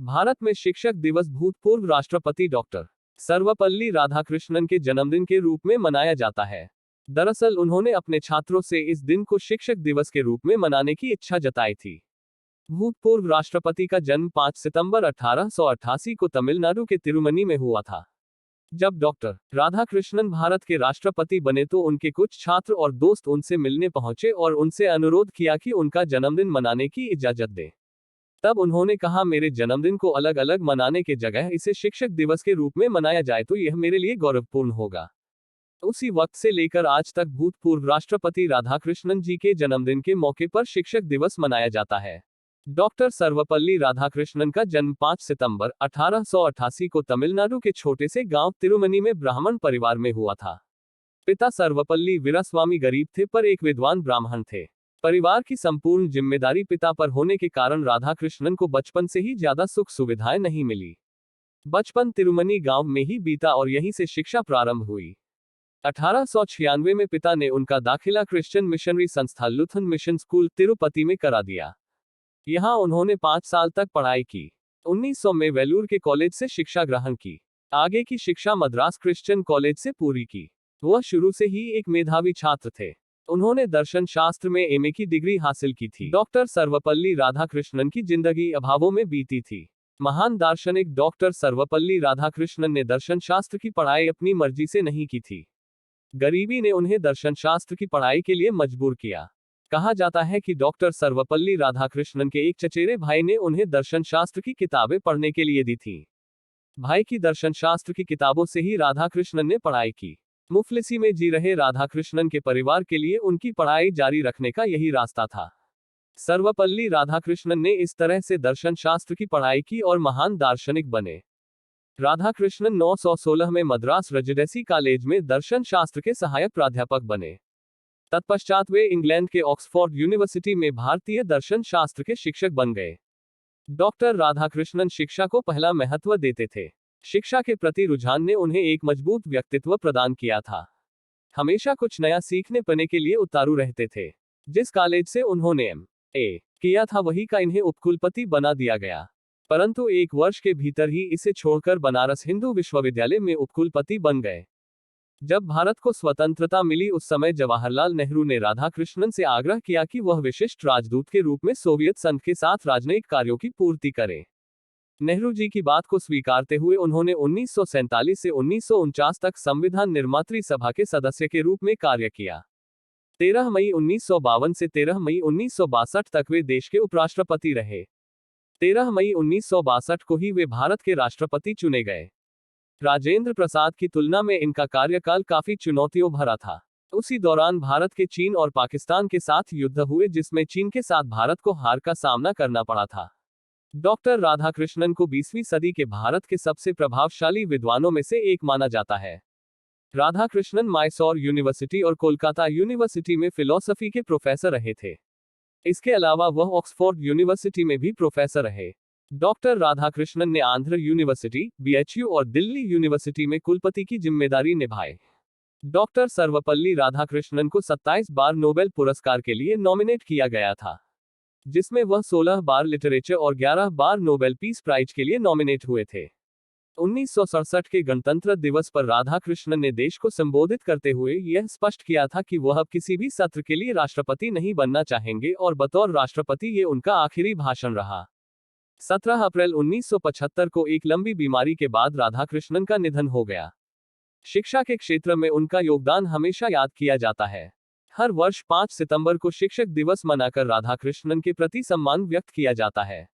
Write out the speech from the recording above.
भारत में शिक्षक दिवस भूतपूर्व राष्ट्रपति डॉक्टर सर्वपल्ली राधाकृष्णन के जन्मदिन के रूप में मनाया जाता है। दरअसल उन्होंने अपने छात्रों से इस दिन को शिक्षक दिवस के रूप में मनाने की इच्छा जताई थी। भूतपूर्व राष्ट्रपति का जन्म 5 सितंबर 1888 को तमिलनाडु के तिरुमनी में हुआ था। जब डॉक्टर राधाकृष्णन भारत के राष्ट्रपति बने तो उनके कुछ छात्र और दोस्त उनसे मिलने पहुंचे और उनसे अनुरोध किया कि उनका जन्मदिन मनाने की इजाजत दें। तब उन्होंने कहा, मेरे जन्मदिन को अलग अलग मनाने के जगह इसे शिक्षक दिवस के रूप में मनाया जाए तो यह मेरे लिए गौरवपूर्ण होगा। उसी वक्त से लेकर आज तक भूतपूर्व राष्ट्रपति राधाकृष्णन जी के जन्मदिन के मौके पर शिक्षक दिवस मनाया जाता है। डॉक्टर सर्वपल्ली राधाकृष्णन का जन्म 5 सितंबर 1888 को तमिलनाडु के छोटे से गांव तिरुमनी में ब्राह्मण परिवार में हुआ था। पिता सर्वपल्ली वीरास्वामी गरीब थे पर एक विद्वान ब्राह्मण थे। परिवार की संपूर्ण जिम्मेदारी पिता पर होने के कारण राधाकृष्णन को बचपन से ही ज्यादा सुख सुविधाएं नहीं मिली। बचपन तिरुमनी गांव में ही बीता और यहीं से शिक्षा प्रारंभ हुई। 1896 में पिता ने उनका दाखिला क्रिश्चियन मिशनरी संस्था लुथरन मिशन स्कूल तिरुपति में करा दिया। यहां उन्होंने 5 साल तक पढ़ाई की। 1900 में वेलूर के कॉलेज से शिक्षा ग्रहण की। आगे की शिक्षा मद्रास क्रिश्चियन कॉलेज से पूरी की। वह शुरू से ही एक मेधावी छात्र थे। उन्होंने दर्शन शास्त्र में एमए की डिग्री हासिल की थी। डॉक्टर सर्वपल्ली राधाकृष्णन की जिंदगी अभावों में बीती थी। महान दार्शनिक डॉक्टर सर्वपल्ली राधाकृष्णन ने दर्शन शास्त्र की पढ़ाई अपनी मर्जी से नहीं की थी। गरीबी ने उन्हें दर्शन शास्त्र की पढ़ाई के लिए मजबूर किया। कहा जाता है कि डॉक्टर सर्वपल्ली राधाकृष्णन के एक चचेरे भाई ने उन्हें दर्शन शास्त्र की किताबें पढ़ने के लिए दी थी। भाई की दर्शन शास्त्र की किताबों से ही राधाकृष्णन ने पढ़ाई की। मुफलिसी में जी रहे राधाकृष्णन के परिवार के लिए उनकी पढ़ाई जारी रखने का यही रास्ता था। सर्वपल्ली राधाकृष्णन ने इस तरह से दर्शन शास्त्र की पढ़ाई की और महान दार्शनिक बने। राधाकृष्णन 1916 में मद्रास रेजिडेंसी कॉलेज में दर्शन शास्त्र के सहायक प्राध्यापक बने। तत्पश्चात वे इंग्लैंड के ऑक्सफोर्ड यूनिवर्सिटी में भारतीय दर्शन शास्त्र के शिक्षक बन गए। डॉक्टर राधाकृष्णन शिक्षा को पहला महत्व देते थे। शिक्षा के प्रति रुझान ने उन्हें एक मजबूत व्यक्तित्व प्रदान किया था। हमेशा कुछ नया सीखने पाने के लिए उतारू रहते थे। जिस कॉलेज से उन्होंने एम.ए. किया था वही का इन्हें उपकुलपति बना दिया गया, परंतु 1 वर्ष के भीतर ही इसे छोड़कर बनारस हिंदू विश्वविद्यालय में उपकुलपति बन गए। जब भारत को स्वतंत्रता मिली उस समय जवाहरलाल नेहरू ने राधाकृष्णन से आग्रह किया कि वह विशिष्ट राजदूत के रूप में सोवियत संघ के साथ राजनयिक कार्यों की पूर्ति करें। नेहरू जी की बात को स्वीकारते हुए उन्होंने 1947 से 1949 तक संविधान निर्मात्री सभा के सदस्य के रूप में कार्य किया। 13 मई 1952 से 13 मई 1962 तक वे देश के उपराष्ट्रपति रहे। 13 मई 1962 को ही वे भारत के राष्ट्रपति चुने गए। राजेंद्र प्रसाद की तुलना में इनका कार्यकाल काफी चुनौतियों भरा था। उसी दौरान भारत के चीन और पाकिस्तान के साथ युद्ध हुए जिसमें चीन के साथ भारत को हार का सामना करना पड़ा था। डॉक्टर राधाकृष्णन को 20वीं सदी के भारत के सबसे प्रभावशाली विद्वानों में से एक माना जाता है। राधाकृष्णन मैसूर यूनिवर्सिटी और कोलकाता यूनिवर्सिटी में फिलॉसफी के प्रोफेसर रहे थे। इसके अलावा वह ऑक्सफोर्ड यूनिवर्सिटी में भी प्रोफेसर रहे। डॉक्टर राधाकृष्णन ने आंध्र यूनिवर्सिटी, बीएचयू और दिल्ली यूनिवर्सिटी में कुलपति की जिम्मेदारी निभाई। डॉक्टर सर्वपल्ली राधाकृष्णन को 27 बार नोबेल पुरस्कार के लिए नॉमिनेट किया गया था, जिसमें वह 16 बार लिटरेचर और 11 बार नोबेल पीस प्राइज के लिए नॉमिनेट हुए थे। 1967 के गणतंत्र दिवस पर राधाकृष्णन ने देश को संबोधित करते हुए यह स्पष्ट किया था कि वह अब किसी भी सत्र के लिए राष्ट्रपति नहीं बनना चाहेंगे और बतौर राष्ट्रपति ये उनका आखिरी भाषण रहा। 17 अप्रैल 1975 को एक लंबी बीमारी के बाद राधाकृष्णन का निधन हो गया। शिक्षा के क्षेत्र में उनका योगदान हमेशा याद किया जाता है। हर वर्ष 5 सितंबर को शिक्षक दिवस मनाकर राधाकृष्णन के प्रति सम्मान व्यक्त किया जाता है।